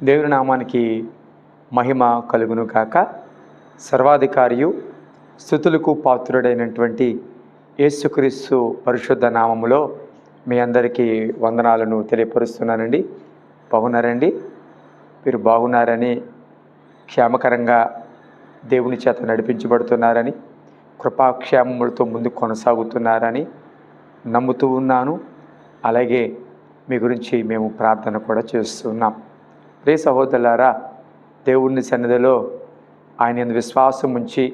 దేవుని నామానికి మహిమ కలుగును గాక. సర్వాధికారియు స్తుతులకు పాత్రుడైనటువంటి యేసుక్రీస్తు పరిశుద్ధ నామములో మీ అందరికీ వందనాలను తెలియపరుస్తున్నానండి. బాగున్నారండి? మీరు బాగున్నారని, క్షేమకరంగా దేవుని చేత నడిపించబడుతున్నారని, కృపాక్షేమములతో ముందు కొనసాగుతున్నారని నమ్ముతూ ఉన్నాను. అలాగే మీ గురించి మేము ప్రార్థన కూడా చేస్తున్నాం. ప్రియ సహోదరులారా, దేవుని సన్నిధిలో ఆయన యందు విశ్వాసం ఉంచి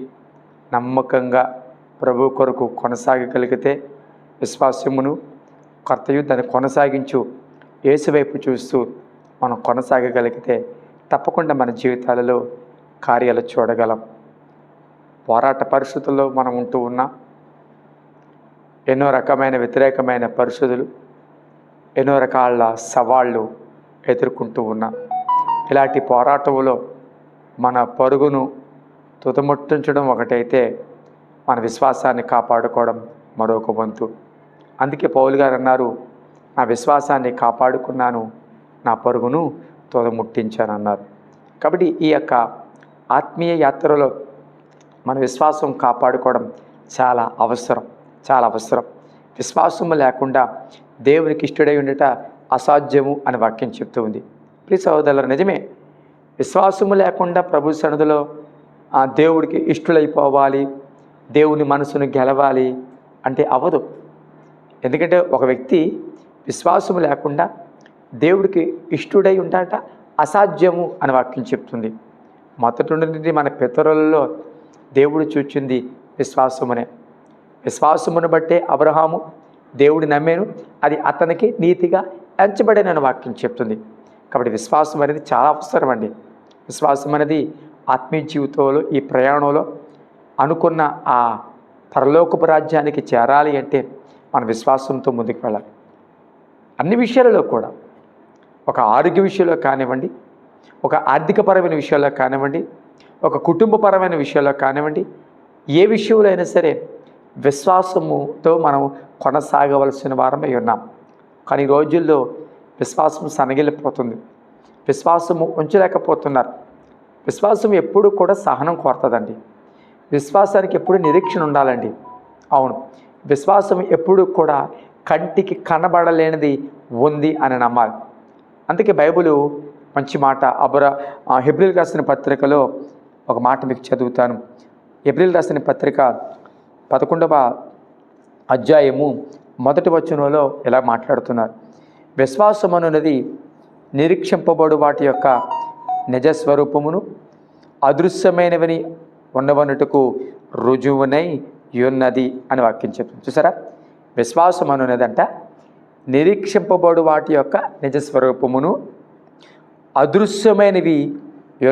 నమ్మకంగా ప్రభు కొరకు కొనసాగగలిగితే, విశ్వాసమును కర్తయు దాన్ని కొనసాగించు యేసు వైపు చూస్తూ మనం కొనసాగగలిగితే తప్పకుండా మన జీవితాలలో కార్యాలు చూడగలం. పోరాట పరిస్థితుల్లో మనం ఉంటూ ఉన్నాం. ఎన్నో రకమైన వ్యతిరేకమైన పరిస్థితులు, ఎన్నో రకాల సవాళ్ళు ఎదుర్కొంటూ ఉన్నాం. ఇలాంటి పోరాటంలో మన పరుగును తుదముట్టించడం ఒకటైతే, మన విశ్వాసాన్ని కాపాడుకోవడం మరొక వంతు. అందుకే పౌలు గారు అన్నారు, నా విశ్వాసాన్ని కాపాడుకున్నాను, నా పరుగును తుదముట్టించాను అన్నారు. కాబట్టి ఈ యొక్క ఆత్మీయ యాత్రలో మన విశ్వాసం కాపాడుకోవడం చాలా అవసరం. విశ్వాసము లేకుండా దేవునికి ఇష్టడై ఉండట అసాధ్యము అని వాక్యం చెప్తూ ఉంది. ప్రియ సహోదరులారా, నిజమే. విశ్వాసము లేకుండా ప్రభు సన్నిధిలో దేవుడికి ఇష్టలైపోవాలి, దేవుని మనసును గెలవాలి అంటే అవ్వదు. ఎందుకంటే ఒక వ్యక్తి విశ్వాసము లేకుండా దేవుడికి ఇష్టడై ఉండట అసాధ్యము అని వాక్యం చెప్తుంది. మొదటి నుండి మన పితరులలో దేవుడు చూచింది విశ్వాసమును బట్టే అబ్రహాము దేవుడి నమ్మేను, అది అతనికి నీతిగా ఎంచబడేనని వాక్యం చెప్తుంది. కాబట్టి విశ్వాసం అనేది చాలా అవసరం అండి. విశ్వాసం అనేది ఆత్మీయ జీవితంలో, ఈ ప్రయాణంలో అనుకున్న ఆ పరలోకపు రాజ్యానికి చేరాలి అంటే మన విశ్వాసంతో ముందుకు వెళ్ళాలి. అన్ని విషయాలలో కూడా, ఒక ఆరోగ్య విషయంలో కానివ్వండి, ఒక ఆర్థికపరమైన విషయాల్లో కానివ్వండి, ఒక కుటుంబపరమైన విషయాల్లో కానివ్వండి, ఏ విషయంలో అయినా సరే విశ్వాసముతో మనం కొనసాగవలసిన వారమై ఉన్నాం. కానీ ఈ రోజుల్లో విశ్వాసం సనగిలిపోతుంది, విశ్వాసము ఉంచలేకపోతున్నారు. విశ్వాసం ఎప్పుడు కూడా సహనం కోరుతుందండి. విశ్వాసానికి ఎప్పుడు నిరీక్షణ ఉండాలండి. అవును, విశ్వాసం ఎప్పుడు కూడా కంటికి కనబడలేనిది ఉంది అని నమ్మాలి. అందుకే బైబిలు మంచి మాట, హెబ్రీయులకు రాసిన పత్రికలో ఒక మాట మీకు చదువుతాను. హెబ్రీయులకు రాసిన పత్రిక 11వ అధ్యాయము 1వ వచనంలో ఇలా మాట్లాడుతున్నారు. విశ్వాసం అనున్నది నిరీక్షింపబడు వాటి యొక్క నిజస్వరూపమును, అదృశ్యమైనవని ఉండవన్నట్టుకు రుజువునై ఉన్నది అని వాక్యం చెప్తుంది. చూసారా, విశ్వాసం అనున్నదంట నిరీక్షింపబడు వాటి యొక్క నిజస్వరూపమును, అదృశ్యమైనవి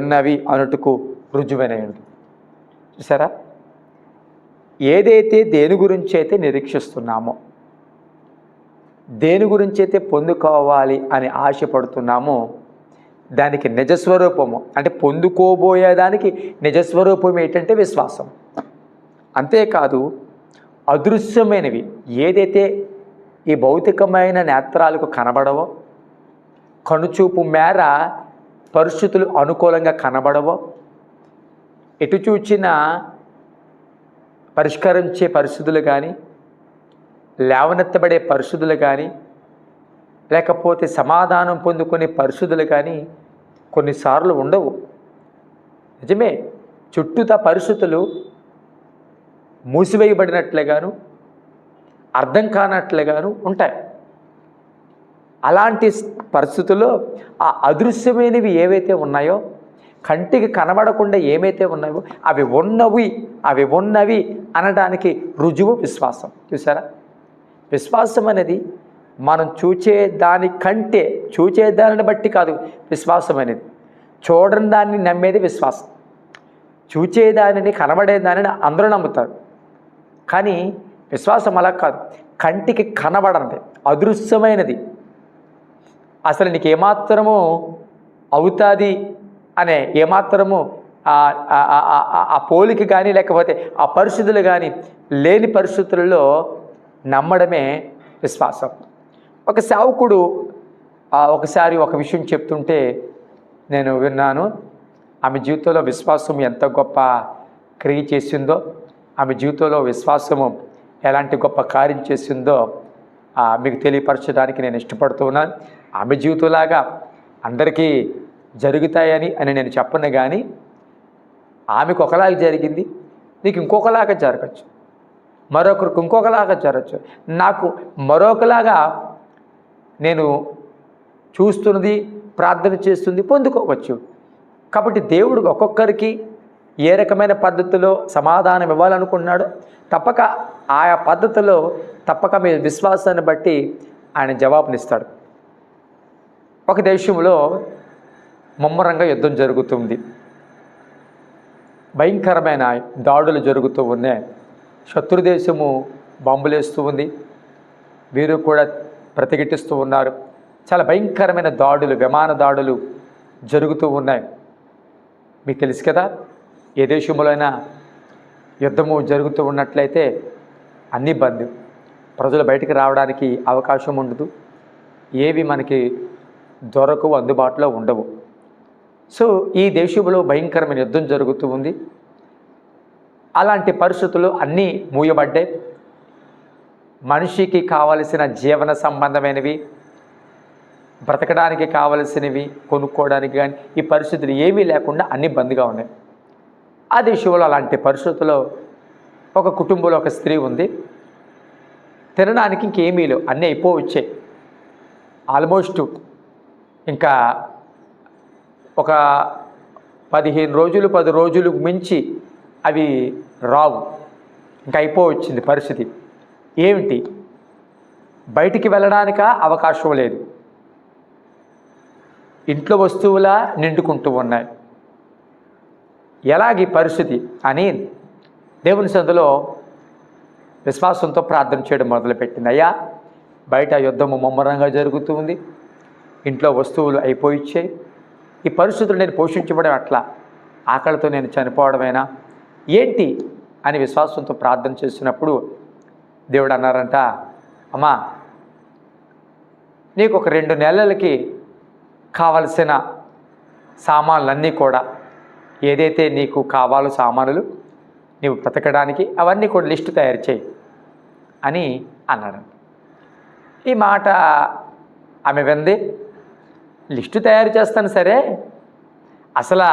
ఉన్నవి అన్నట్టుకు రుజువైనది. చూసారా, ఏదైతే దేని గురించి అయితే నిరీక్షిస్తున్నామో, దేని గురించి అయితే పొందుకోవాలి అని ఆశపడుతున్నామో, దానికి నిజస్వరూపము అంటే పొందుకోబోయేదానికి నిజస్వరూపం ఏంటంటే విశ్వాసం. అంతేకాదు, అదృశ్యమైనవి ఏదైతే ఈ భౌతికమైన నేత్రాలకు కనబడవో, కనుచూపు మేర పరిస్థితులు అనుకూలంగా కనబడవో, ఎటు చూచినా పరిష్కరించే పరిస్థితులు కానీ, లేవనెత్తబడే పరిస్థితులు కానీ, లేకపోతే సమాధానం పొందుకునే పరిస్థితులు కానీ కొన్నిసార్లు ఉండవు. నిజమే, చుట్టూతా పరిస్థితులు మూసివేయబడినట్లుగాను, అర్థం కానట్లుగాను ఉంటాయి. అలాంటి పరిస్థితుల్లో ఆ అదృశ్యమైనవి ఏవైతే ఉన్నాయో, కంటికి కనబడకుండా ఏమైతే ఉన్నాయో అవి ఉన్నవి అనడానికి రుజువు విశ్వాసం. చూసారా, విశ్వాసం అనేది మనం చూచేదానిని బట్టి కాదు. విశ్వాసం అనేది చూడని దాన్ని నమ్మేది విశ్వాసం. చూచేదానిని, కనబడేదానిని అందరూ నమ్ముతారు. కానీ విశ్వాసం అలా కాదు, కంటికి కనబడనిది, అదృశ్యమైనది, అసలు నీకు ఏమాత్రము అవుతుంది అనే ఏమాత్రము ఆ పోలిక కానీ, లేకపోతే ఆ పరిస్థితులు కానీ లేని పరిస్థితులలో నమ్మడమే విశ్వాసం. ఒక సేవకుడు ఒకసారి ఒక విషయం చెప్తుంటే నేను విన్నాను. ఆమె జీవితంలో విశ్వాసం ఎంత గొప్ప క్రియ చేసిందో, ఆమె జీవితంలో విశ్వాసము ఎలాంటి గొప్ప కార్యం చేసిందో మీకు తెలియపరచడానికి నేను ఇష్టపడుతూ ఉన్నాను. ఆమె జీవితంలాగా అందరికీ జరుగుతాయని నేను చెప్పను, కానీ ఆమెకు ఒకలాగా జరిగింది, నీకు ఇంకొకలాగా జరగచ్చు, మరొకరికి ఇంకొకలాగా జరగచ్చు, నాకు మరొకలాగా నేను చూస్తున్నది ప్రార్థన చేస్తుంది పొందుకోవచ్చు. కాబట్టి దేవుడు ఒక్కొక్కరికి ఏ రకమైన పద్ధతిలో సమాధానం ఇవ్వాలనుకున్నాడో తప్పక ఆయా పద్ధతిలో తప్పక మీ విశ్వాసాన్ని బట్టి ఆయన జవాబునిస్తాడు. ఒక దేశంలో ముమ్మరంగా యుద్ధం జరుగుతుంది, భయంకరమైన దాడులు జరుగుతూ ఉన్నాయి. శత్రుదేశము బాంబులేస్తూ ఉంది, వీరు కూడా ప్రతిఘటిస్తూ ఉన్నారు. చాలా భయంకరమైన దాడులు, విమాన దాడులు జరుగుతూ ఉన్నాయి. మీకు తెలుసు కదా, ఏ దేశంలో అయినా యుద్ధము జరుగుతూ ఉన్నట్లయితే అన్నీ బంద్, ప్రజలు బయటికి రావడానికి అవకాశం ఉండదు, ఏవి మనకి దొరకవు, అందుబాటులో ఉండవు. సో ఈ దేశంలో భయంకరమైన యుద్ధం జరుగుతూ ఉంది. అలాంటి పరిస్థితులు అన్నీ మూయబడ్డాయి. మనిషికి కావలసిన జీవన సంబంధమైనవి, బ్రతకడానికి కావలసినవి కొనుక్కోవడానికి కానీ ఈ పరిస్థితులు ఏమీ లేకుండా అన్నీ బంద్గా ఉన్నాయి. ఆ దేశంలో అలాంటి పరిస్థితుల్లో ఒక కుటుంబంలో ఒక స్త్రీ ఉంది. తినడానికి ఇంకేమీ లేవు, అన్నీ అయిపోవచ్చాయి. ఆల్మోస్ట్ ఇంకా ఒక 15 రోజులు 10 రోజులు మించి అవి రావు, ఇంకా అయిపోవచ్చింది పరిస్థితి. ఏమిటి, బయటికి వెళ్ళడానిక అవకాశం లేదు, ఇంట్లో వస్తువులా నిండుకుంటూ ఉన్నాయి. ఎలాగీ పరిస్థితి అని దేవుని సన్నిధిలో విశ్వాసంతో ప్రార్థన చేయడం మొదలుపెట్టింది. అయ్యా, బయట యుద్ధము ముమ్మరంగా జరుగుతూ ఉంది, ఇంట్లో వస్తువులు అయిపోయిచ్చాయి, ఈ పరిస్థితులు నేను పోషించబడం అట్లా, ఆకలితో నేను చనిపోవడమేనా ఏంటి అని విశ్వాసంతో ప్రార్థన చేసినప్పుడు దేవుడు అన్నారంట, అమ్మా, నీకు ఒక 2 నెలలకి కావలసిన సామాన్లన్నీ కూడా, ఏదైతే నీకు కావాలో సామానులు నీవు బ్రతకడానికి అవన్నీ కూడా లిస్టు తయారు చేయి అని అన్నాడు. ఈ మాట ఆమె వింది. లిస్టు తయారు చేస్తాను సరే, అసలు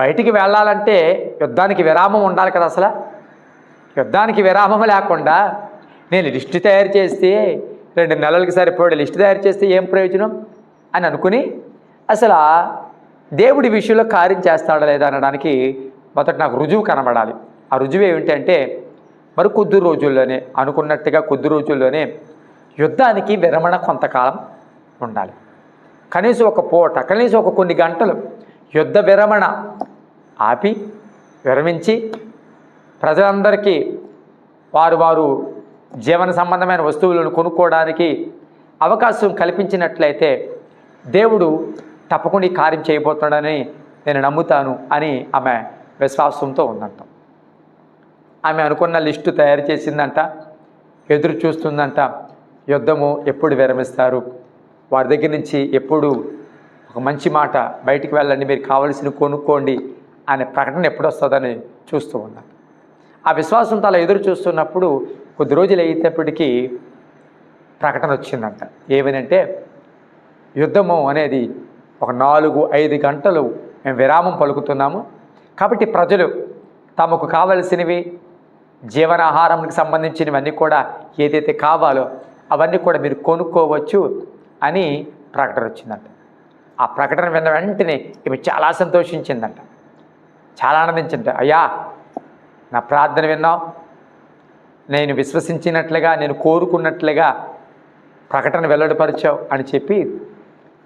బయటికి వెళ్ళాలంటే యుద్ధానికి విరామం ఉండాలి కదా, అసలు యుద్ధానికి విరామం లేకుండా నేను లిస్టు తయారు చేస్తే 2 నెలలకి సరిపోయే లిస్టు తయారు చేస్తే ఏం ప్రయోజనం అని అనుకుని అసలు దేవుడి విషయంలో కార్యం చేస్తాడా లేదా అనడానికి మొదట నాకు రుజువు కనబడాలి. ఆ రుజువు ఏమిటంటే, మరి కొద్ది రోజుల్లోనే అనుకున్నట్టుగా కొద్ది రోజుల్లోనే యుద్ధానికి విరమణ కొంతకాలం ఉండాలి. కనీసం ఒక పూట, కనీసం ఒక కొన్ని గంటలు యుద్ధ విరమణ ఆపి విరమించి ప్రజలందరికీ వారు జీవన సంబంధమైన వస్తువులను కొనుక్కోవడానికి అవకాశం కల్పించినట్లయితే దేవుడు తప్పకుండా ఈ కార్యం చేయబోతున్నాడని నేను నమ్ముతాను అని ఆమె విశ్వాసంతో ఉందంట. ఆమె అనుకున్న లిస్టు తయారు చేసిందంట, ఎదురు చూస్తుందంట. యుద్ధము ఎప్పుడు విరమిస్తారు, వారి దగ్గర నుంచి ఎప్పుడు ఒక మంచి మాట, బయటికి వెళ్ళండి, మీరు కావలసినవి కొనుక్కోండి అనే ప్రకటన ఎప్పుడు వస్తుందని చూస్తూ ఉన్నాను. ఆ విశ్వాసంతో అలా ఎదురు చూస్తున్నప్పుడు కొద్ది రోజులు అయ్యేటప్పటికీ ప్రకటన వచ్చిందంట. ఏమనంటే, యుద్ధము అనేది ఒక 4-5 గంటలు మేము విరామం పలుకుతున్నాము, కాబట్టి ప్రజలు తమకు కావలసినవి జీవనాహారానికి సంబంధించినవన్నీ కూడా ఏదైతే కావాలో అవన్నీ కూడా మీరు కొనుక్కోవచ్చు అని ప్రకటన వచ్చిందంట. ఆ ప్రకటన విన్న వెంటనే ఈమె చాలా సంతోషించిందంట, చాలా ఆనందించిందంట. అయ్యా, నా ప్రార్థన విన్నావు, నేను విశ్వసించినట్లుగా, నేను కోరుకున్నట్లుగా ప్రకటన వెల్లడిపరిచావు అని చెప్పి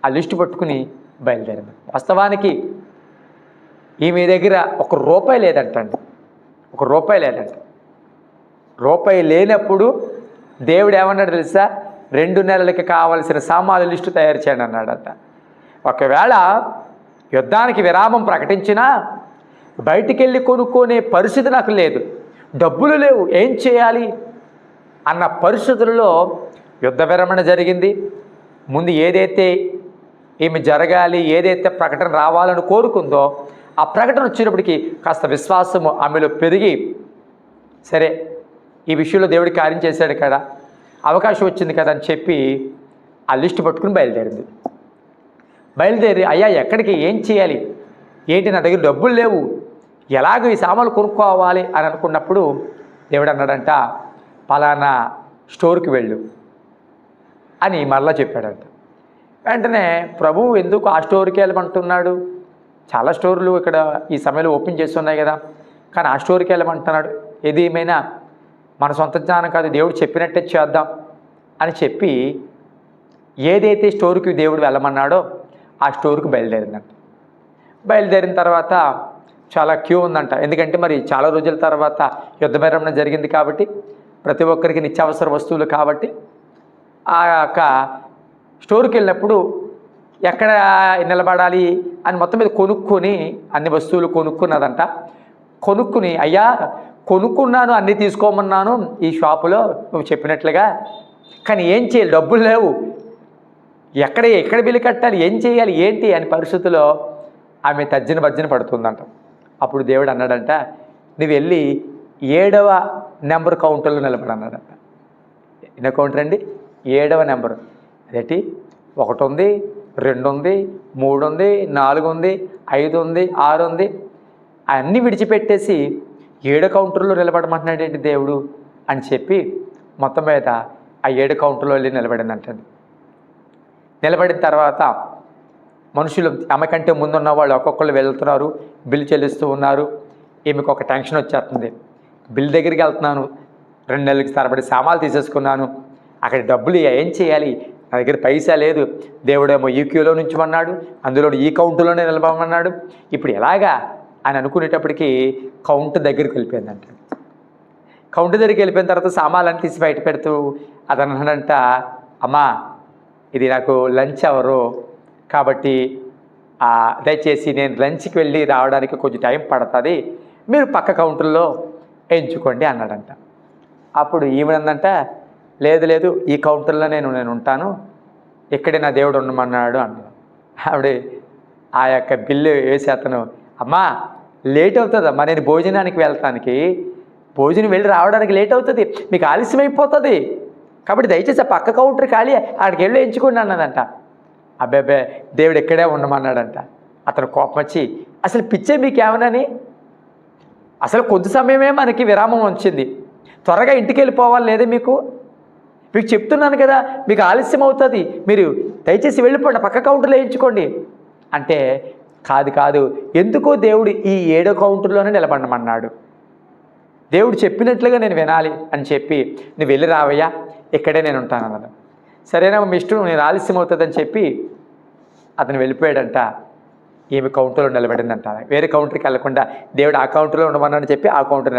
ఆ లిస్టు పట్టుకుని బయలుదేరింది. వాస్తవానికి ఈమె దగ్గర ₹1 లేదంటండి, ₹1 లేదంట. రూపాయి లేనప్పుడు దేవుడు ఏమన్నాడు తెలుసా, 2 నెలలకి కావలసిన సామాన్ల లిస్టు తయారు చేయండి అన్నాడట. ఒకవేళ యుద్ధానికి విరామం ప్రకటించినా బయటికి వెళ్ళి కొనుక్కునే పరిస్థితి నాకు లేదు, డబ్బులు లేవు, ఏం చేయాలి అన్న పరిస్థితుల్లో యుద్ధ విరమణ జరిగింది. ముందు ఏదైతే ఈమె జరగాలి, ఏదైతే ప్రకటన రావాలని కోరుకుందో ఆ ప్రకటన వచ్చినప్పటికీ కాస్త విశ్వాసము ఆమెలో పెరిగి, సరే ఈ విషయంలో దేవుడి కార్యం చేశాడు కదా, అవకాశం వచ్చింది కదా అని చెప్పి ఆ లిస్టు పట్టుకుని బయలుదేరి అయ్యా ఎక్కడికి, ఏం చేయాలి, ఏంటి, నా దగ్గర డబ్బులు లేవు, ఎలాగో ఈ సామాన్లు కొనుక్కోవాలి అని అనుకున్నప్పుడు దేవుడు అన్నాడంట, పలానా స్టోర్కి వెళ్ళు అని మరలా చెప్పాడంట. వెంటనే ప్రభువు ఎందుకు ఆ స్టోర్కి వెళ్ళమంటున్నాడు? చాలా స్టోర్లు ఇక్కడ ఈ సమయంలో ఓపెన్ చేస్తున్నాయి కదా, కానీ ఆ స్టోర్కి వెళ్ళమంటున్నాడు. ఏది ఏమైనా మన సొంత జ్ఞానం కాదు, దేవుడు చెప్పినట్టే చేద్దాం అని చెప్పి ఏదైతే స్టోర్కి దేవుడు వెళ్ళమన్నాడో ఆ స్టోర్కి బయలుదేరిన తర్వాత చాలా క్యూ ఉందంట. ఎందుకంటే మరి చాలా రోజుల తర్వాత యుద్ధ విరమణ జరిగింది కాబట్టి ప్రతి ఒక్కరికి నిత్యావసర వస్తువులు కాబట్టి ఆ యొక్క స్టోర్కి వెళ్ళినప్పుడు ఎక్కడ నిలబడాలి అని మొత్తం మీద కొనుక్కొని అన్ని వస్తువులు కొనుక్కున్నదంట. కొనుక్కుని అయ్యా కొనుక్కున్నాను, అన్నీ తీసుకోమన్నాను ఈ షాపులో నువ్వు చెప్పినట్లుగా, కానీ ఏం చేయాలి, డబ్బులు లేవు, ఎక్కడ బిల్లు కట్టాలి, ఏం చేయాలి, ఏంటి అని పరిస్థితుల్లో ఆమె తర్జన పడుతుందంట. అప్పుడు దేవుడు అన్నాడంట, నువ్వు వెళ్ళి 7వ నెంబర్ కౌంటర్లో నిలబడన్నాడంట. ఎన్నో కౌంటర్ అండి? 7వ నెంబరు. అదేంటి, 1 ఉంది, 2 ఉంది, 3 ఉంది, 4 ఉంది, 5 ఉంది, 6 ఉంది, అన్నీ విడిచిపెట్టేసి 7 కౌంటర్లో నిలబడమంటున్నాడు ఏంటి దేవుడు అని చెప్పి మొత్తం మీద ఆ 7 కౌంటర్లో వెళ్ళి నిలబడిందంటండి. నిలబడిన తర్వాత మనుషులు ఆమె కంటే ముందున్న వాళ్ళు ఒక్కొక్కళ్ళు వెళ్తున్నారు, బిల్లు చెల్లిస్తూ ఉన్నారు. ఈమెకు ఒక టెన్షన్ వచ్చేస్తుంది. బిల్ దగ్గరికి వెళ్తున్నాను, 2 నెలలకి తరబడి సామాన్లు తీసేసుకున్నాను, అక్కడ డబ్బులు ఏం చేయాలి, నా దగ్గర పైసా లేదు, దేవుడేమో ఈ క్యూలో నుంచమన్నాడు, అందులో ఈ కౌంటులోనే నిలబడమన్నాడు, ఇప్పుడు ఎలాగా అని అనుకునేటప్పటికీ కౌంటర్ దగ్గరికి వెళ్ళిపోయిందంట. కౌంటర్ దగ్గరికి వెళ్ళిపోయిన తర్వాత సామాన్లను తీసి బయట పెడుతూ అతను అన్నాడంట, అమ్మా ఇది నాకు లంచ్ అవరు కాబట్టి దయచేసి నేను లంచ్కి వెళ్ళి రావడానికి కొంచెం టైం పడుతుంది, మీరు పక్క కౌంటర్లో ఎంచుకోండి అన్నాడంట. అప్పుడు ఈమెనందంట, లేదు ఈ కౌంటర్లో నేను ఉంటాను, ఇక్కడే నా దేవుడు ఉండమన్నాడు అన్నాడు. ఆవిడ ఆ యొక్క బిల్లు వేసి అతను, అమ్మా లేట్ అవుతుందమ్మా, నేను భోజనానికి వెళ్తానికి, భోజనం వెళ్ళి రావడానికి లేట్ అవుతుంది, మీకు ఆలస్యం అయిపోతుంది, కాబట్టి దయచేసి ఆ పక్క కౌంటర్ ఖాళీ, ఆడికి వెళ్ళి ఎంచుకోండి అన్నదంట. అబ్బాయి దేవుడు ఎక్కడే ఉండమన్నాడంట. అతను కోపం వచ్చి, అసలు పిచ్చే మీకేమనని, అసలు కొద్ది సమయమే మనకి విరామం వచ్చింది, త్వరగా ఇంటికి వెళ్ళిపోవాలి లేదా మీకు చెప్తున్నాను కదా, మీకు ఆలస్యం అవుతుంది, మీరు దయచేసి వెళ్ళిపోండి, పక్క కౌంటర్లో ఎంచుకోండి అంటే, కాదు ఎందుకో దేవుడు ఈ 7వ కౌంటర్లోనే నిలబడమన్నాడు, దేవుడు చెప్పినట్లుగా నేను వినాలి అని చెప్పి నువ్వు వెళ్ళి రావయ్యా, ఇక్కడే నేను ఉంటాను అన్నది. సరేనా మీ ఇష్టం, నేను ఆలస్యం అవుతుందని చెప్పి అతను వెళ్ళిపోయాడంట. ఈమె కౌంటర్లో నిలబడిందంట. వేరే కౌంటర్కి వెళ్లకుండా దేవుడు ఆ కౌంటర్లో ఉండమని చెప్పి ఆ కౌంటర్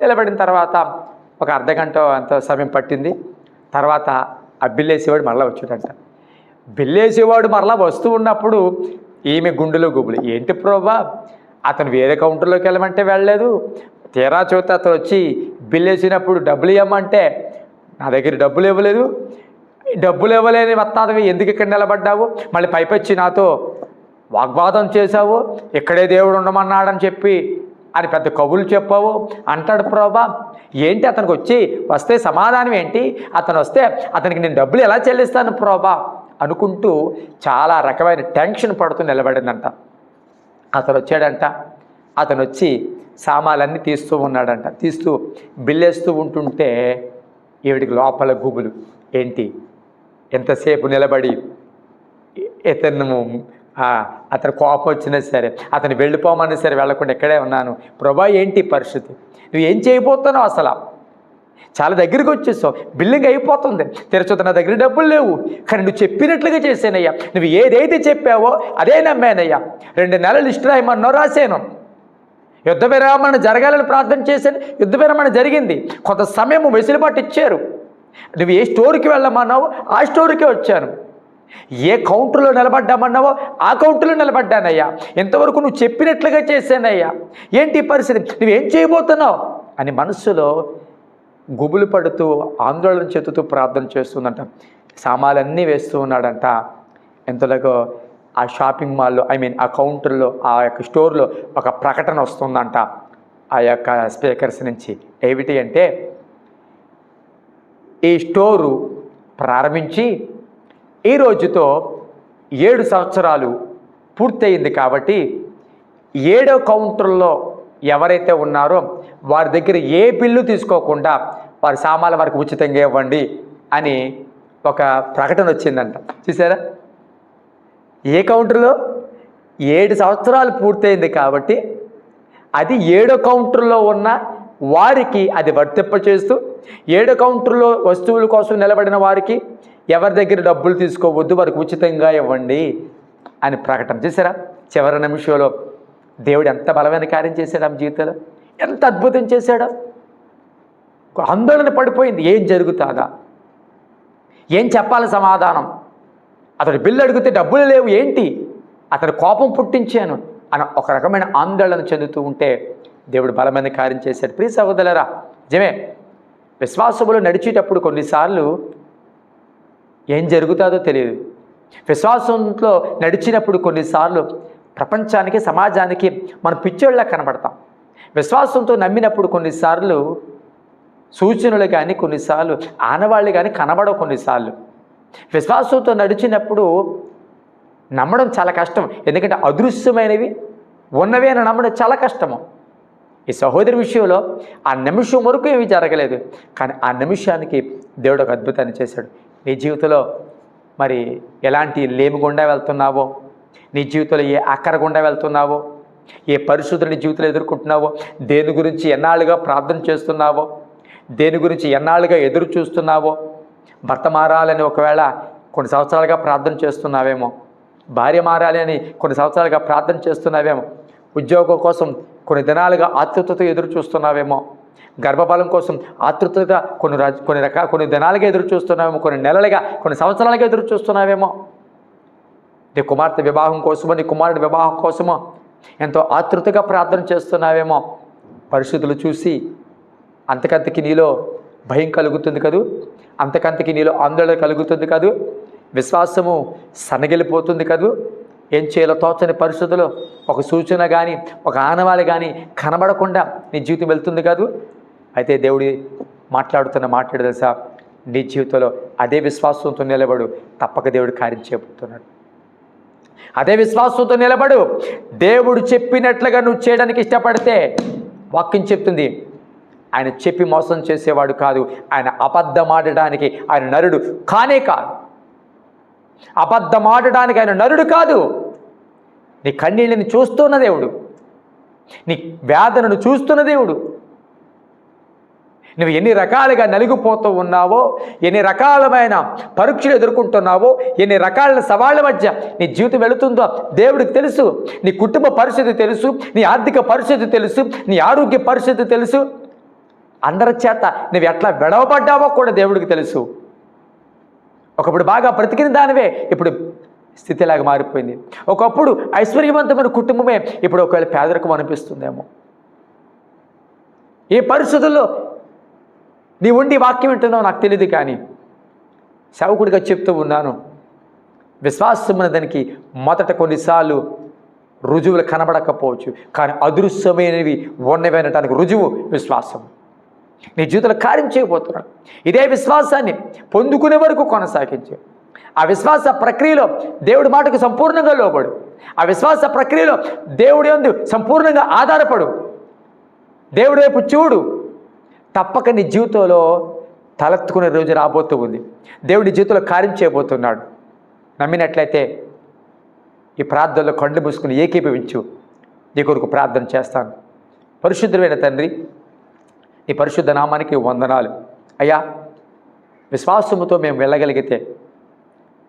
నిలబడిన తర్వాత ఒక అర్ధగంట అంత సమయం పట్టింది. తర్వాత ఆ బిల్లు వేసేవాడు మరలా వచ్చాడంట. బిల్లు వేసేవాడు మరలా వస్తూ ఉన్నప్పుడు ఈమె గుండెలో గుబులు, ఏంటి ప్రోబా, అతను వేరే కౌంటర్లోకి వెళ్ళమంటే వెళ్ళలేదు, తీరా చూస్తే అతను వచ్చి బిల్లు వేసినప్పుడు డబ్బులు ఇవ్వమంటే నా దగ్గర డబ్బులు ఇవ్వలేదు, డబ్బులు ఇవ్వలేని వత్తాదవి ఎందుకు ఇక్కడ నిలబడ్డావు, మళ్ళీ పైపొచ్చి నాతో వాగ్వాదం చేశావు, ఇక్కడే దేవుడు ఉండమన్నాడని చెప్పి అని పెద్ద కబుర్లు చెప్పావు అంటాడు. ప్రోబా ఏంటి, అతనికి వస్తే సమాధానం ఏంటి, అతను వస్తే అతనికి నేను డబ్బులు ఎలా చెల్లిస్తాను ప్రోబా అనుకుంటూ చాలా రకమైన టెన్షన్ పడుతూ నిలబడిందంట. అతను వచ్చాడంట. అతను వచ్చి సామాన్లన్నీ తీస్తూ ఉన్నాడంట. తీస్తూ బిల్లేస్తూ ఉంటుంటే ఈవిడికి లోపల గుబులు, ఏంటి ఎంతసేపు నిలబడి అతను కోపం వచ్చినా సరే, అతను వెళ్ళిపోమన్నా సరే వెళ్ళకుండా ఇక్కడే ఉన్నాను, ప్రభా ఏంటి పరిస్థితి, నువ్వు ఏం చేయబోతున్నావు, అసలు చాలా దగ్గరికి వచ్చేసావు, బిల్లింగ్ అయిపోతుంది, తెరచొద్దు, నా దగ్గర డబ్బులు లేవు, కానీ నువ్వు చెప్పినట్లుగా చేశానయ్యా, నువ్వు ఏదైతే చెప్పావో అదే నమ్మానయ్యా, 2 నెలలు లిస్ట్ రాయమన్నావు, రాశాను, యుద్ధ విరామణ జరగాలని ప్రార్థన చేశాను, యుద్ధ విరామణ జరిగింది, కొంత సమయం వెసులుబాటు ఇచ్చారు, నువ్వు ఏ స్టోర్కి వెళ్ళమన్నావో ఆ స్టోర్కే వచ్చాను, ఏ కౌంటర్లో నిలబడ్డామన్నావో ఆ కౌంటర్లో నిలబడ్డానయ్యా, ఇంతవరకు నువ్వు చెప్పినట్లుగా చేశానయ్యా, ఏంటి పరిస్థితి, నువ్వేం చేయబోతున్నావు అని మనస్సులో గుబులు పడుతూ ఆందోళన చెందుతూ ప్రార్థన చేస్తుందంట. సామాన్లన్నీ వేస్తూ ఉన్నాడంట. ఎంతలాగో ఆ షాపింగ్ మాల్లో ఆ కౌంటర్లో ఆ యొక్క స్టోర్లో ఒక ప్రకటన వస్తుందంట ఆ యొక్క స్పీకర్స్ నుంచి. ఏమిటి అంటే, ఈ స్టోరు ప్రారంభించి ఈ రోజుతో 7 సంవత్సరాలు పూర్తయింది కాబట్టి 7వ కౌంటర్లో ఎవరైతే ఉన్నారో వారి దగ్గర ఏ బిల్లు తీసుకోకుండా వారి సామాన్లు వారికి ఉచితంగా ఇవ్వండి అని ఒక ప్రకటన వచ్చిందంట. చూసారా? ఏ కౌంటర్లో 7 సంవత్సరాలు పూర్తయింది కాబట్టి అది 7వ కౌంటర్లో ఉన్న వారికి అది వర్తింపచేస్తూ 7వ కౌంటర్లో వస్తువుల కోసం నిలబడిన వారికి ఎవరి దగ్గర డబ్బులు తీసుకోవద్దు, వారికి ఉచితంగా ఇవ్వండి అని ప్రకటన. చూసారా? చివరి నిమిషంలో దేవుడు ఎంత బలమైన కార్యం చేశాడు ఆమె జీవితంలో, ఎంత అద్భుతం చేశాడో. ఆందోళన పడిపోయింది, ఏం జరుగుతుందా, ఏం చెప్పాలి సమాధానం, అతడు బిల్లు అడిగితే డబ్బులు లేవు ఏంటి, అతడు కోపం పుట్టించాను అని ఒక రకమైన ఆందోళన చెందుతూ ఉంటే దేవుడు బలమైన కార్యం చేశాడు. ప్రియ సహోదరులారా, నిజమే, విశ్వాసములో నడిచేటప్పుడు కొన్నిసార్లు ఏం జరుగుతుందో తెలియదు. విశ్వాసంలో నడిచినప్పుడు కొన్నిసార్లు ప్రపంచానికి, సమాజానికి మనం పిచ్చోళ్ళ కనబడతాం. విశ్వాసంతో నమ్మినప్పుడు కొన్నిసార్లు సూచనలు కానీ, కొన్నిసార్లు ఆనవాళ్ళు కానీ కనబడవు. కొన్నిసార్లు విశ్వాసంతో నడిచినప్పుడు నమ్మడం చాలా కష్టం, ఎందుకంటే అదృశ్యమైనవి ఉన్నవి అని నమ్మడం చాలా కష్టము. ఈ సహోదరి విషయంలో ఆ నిమిషం వరకు ఏమీ జరగలేదు, కానీ ఆ నిమిషానికి దేవుడు ఒక అద్భుతాన్ని చేశాడు. నీ జీవితంలో మరి ఎలాంటి లేమి గుండా వెళ్తున్నావో, నీ జీవితంలో ఏ అక్కర గుండా వెళ్తున్నావో, ఏ పరిస్థితులు నీ జీవితంలో ఎదుర్కొంటున్నావో, దేని గురించి ఎన్నాళ్ళుగా ప్రార్థన చేస్తున్నావో, దేని గురించి ఎన్నాళ్ళుగా ఎదురు చూస్తున్నావో, భర్త మారాలని ఒకవేళ కొన్ని సంవత్సరాలుగా ప్రార్థన చేస్తున్నావేమో, భార్య మారాలి అని కొన్ని సంవత్సరాలుగా ప్రార్థన చేస్తున్నావేమో, ఉద్యోగం కోసం కొన్ని దినాలుగా ఆతృతతో ఎదురు చూస్తున్నావేమో, గర్భఫలం కోసం ఆతృతగా కొన్ని దినాలుగా ఎదురు చూస్తున్నావేమో, కొన్ని నెలలుగా, కొన్ని సంవత్సరాలుగా ఎదురు చూస్తున్నావేమో, నీ కుమార్తె వివాహం కోసమో, నీ కుమారుడి వివాహం కోసమో ఎంతో ఆతృతగా ప్రార్థన చేస్తున్నావేమో. పరిస్థితులు చూసి అంతకంతకి నీలో భయం కలుగుతుంది కదూ, అంతకంతకి నీలో ఆందోళన కలుగుతుంది కదూ, విశ్వాసము సన్నగిలిపోతుంది కదూ. ఏం చేయాలో తోచని పరిస్థితుల్లో ఒక సూచన కానీ, ఒక ఆనవాళి కానీ కనబడకుండా నీ జీవితం వెళ్తుంది కాదు. అయితే దేవుడి మాట్లాడుతున్న మాట్లాడు తెలుసా, నీ జీవితంలో అదే విశ్వాసంతో నిలబడు, తప్పక దేవుడు కార్యం చేయబోతున్నాడు. అదే విశ్వాసంతో నిలబడు. దేవుడు చెప్పినట్లుగా నువ్వు చేయడానికి ఇష్టపడితే, వాక్యం చెప్తుంది, ఆయన చెప్పి మోసం చేసేవాడు కాదు, ఆయన అబద్ధమాడడానికి ఆయన నరుడు కానే కాదు. అబద్ధమాడడానికి ఆయన నరుడు కాదు. నీ కన్నీళ్ళని చూస్తున్న దేవుడు, నీ వేదనను చూస్తున్న దేవుడు. నువ్వు ఎన్ని రకాలుగా నలిగిపోతూ ఉన్నావో, ఎన్ని రకాలమైన పరీక్షలు ఎదుర్కొంటున్నావో, ఎన్ని రకాల సవాళ్ళ మధ్య నీ జీవితం వెళుతుందో దేవుడికి తెలుసు. నీ కుటుంబ పరిస్థితి తెలుసు, నీ ఆర్థిక పరిస్థితి తెలుసు, నీ ఆరోగ్య పరిస్థితి తెలుసు. అందరి చేత నువ్వు ఎట్లా విడవబడ్డావో కూడా దేవుడికి తెలుసు. ఒకప్పుడు బాగా బ్రతికిన దానివే ఇప్పుడు స్థితిలాగా మారిపోయింది. ఒకప్పుడు ఐశ్వర్యవంతమైన కుటుంబమే ఇప్పుడు ఒకవేళ పేదరికం అనిపిస్తుందేమో. ఏ పరిస్థితుల్లో నీ ఉండి వాక్యం వింటున్నావు నాకు తెలియదు, కానీ సేవకుడిగా చెప్తూ ఉన్నాను, విశ్వాసం అనే దానికి మొదట కొన్నిసార్లు రుజువులు కనబడకపోవచ్చు, కానీ అదృశ్యమైనవి ఉన్నవి అనటానికి రుజువు విశ్వాసం. నీ జీవితంలో కార్యం చేయబోతున్నాడు. ఇదే విశ్వాసాన్ని పొందుకునే వరకు కొనసాగించు. ఆ విశ్వాస ప్రక్రియలో దేవుడి మాటకు సంపూర్ణంగా లోబడు. ఆ విశ్వాస ప్రక్రియలో దేవుడి యందు సంపూర్ణంగా ఆధారపడు. దేవుడి వైపు చూడు. తప్పక నీ జీవితంలో తలెత్తుకునే రోజు రాబోతూ ఉంది. దేవుడి జీవితంలో కార్యం చేయబోతున్నాడు. నమ్మినట్లయితే ఈ ప్రార్థనలో కళ్ళు మూసుకుని ఏకీభవించు. నీ కొరకు ప్రార్థన చేస్తాను. పరిశుద్ధమైన తండ్రి, నీ పరిశుద్ధ నామానికి వందనాలు అయ్యా. విశ్వాసముతో మేము వెళ్ళగలిగితే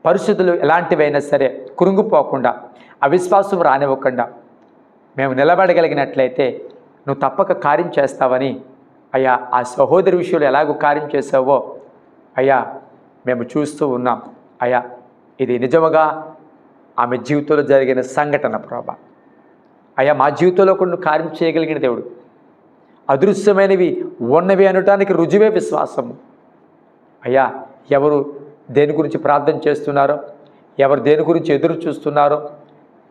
పరిస్థితులు ఎలాంటివైనా సరే కురుంగిపోకుండా, అవిశ్వాసం రానివ్వకుండా మేము నిలబడగలిగినట్లయితే నువ్వు తప్పక కార్యం చేస్తావని అయ్యా, ఆ సహోదరి విషయంలో ఎలాగో కార్యం చేసావో అయ్యా మేము చూస్తూ ఉన్నాం. అయ్యా, ఇది నిజముగా ఆమె జీవితంలో జరిగిన సంఘటన ప్రభా. అయ్యా, మా జీవితంలో కూడా నువ్వు కార్యం చేయగలిగిన దేవుడు. అదృశ్యమైనవి ఉన్నవి అనటానికి రుజువే విశ్వాసము. అయ్యా, ఎవరు దేని గురించి ప్రార్థన చేస్తున్నారో, ఎవరు దేని గురించి ఎదురు చూస్తున్నారో,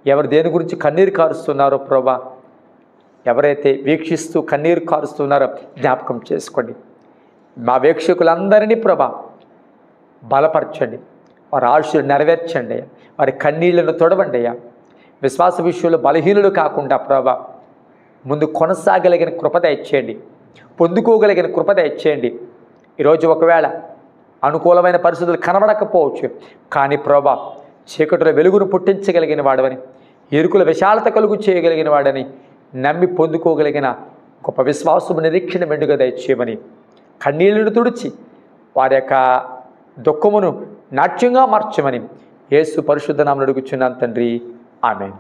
ఎవరు దేని గురించి కన్నీరు కారుస్తున్నారో ప్రభా, ఎవరైతే వీక్షిస్తూ కన్నీరు కారుస్తున్నారో జ్ఞాపకం చేసుకోండి. మా వీక్షకులందరినీ ప్రభా బలపరచండి, వారి ఆశలు నెరవేర్చండి అయ్యా, వారి కన్నీళ్లను తొడవండి అయ్యా. విశ్వాస విషయంలో బలహీనులు కాకుండా ప్రభా ముందు కొనసాగలిగిన కృప దయచేయండి, పొందుకోగలిగిన కృప దయచేయండి. ఈరోజు ఒకవేళ అనుకూలమైన పరిస్థితులు కనబడకపోవచ్చు, కానీ ప్రభా చీకటిలో వెలుగును పుట్టించగలిగిన వాడవని, ఎరుకుల విశాలత కలుగు చేయగలిగిన వాడని నమ్మి పొందుకోగలిగిన గొప్ప విశ్వాసము నిరీక్షణ మెండుగా దయచేయమని, కన్నీళ్లను తుడిచి వారి యొక్క దుఃఖమును నాట్యంగా మార్చమని యేసు పరిశుద్ధ నామమున అడుగుచున్నాను తండ్రి. ఆమేన్.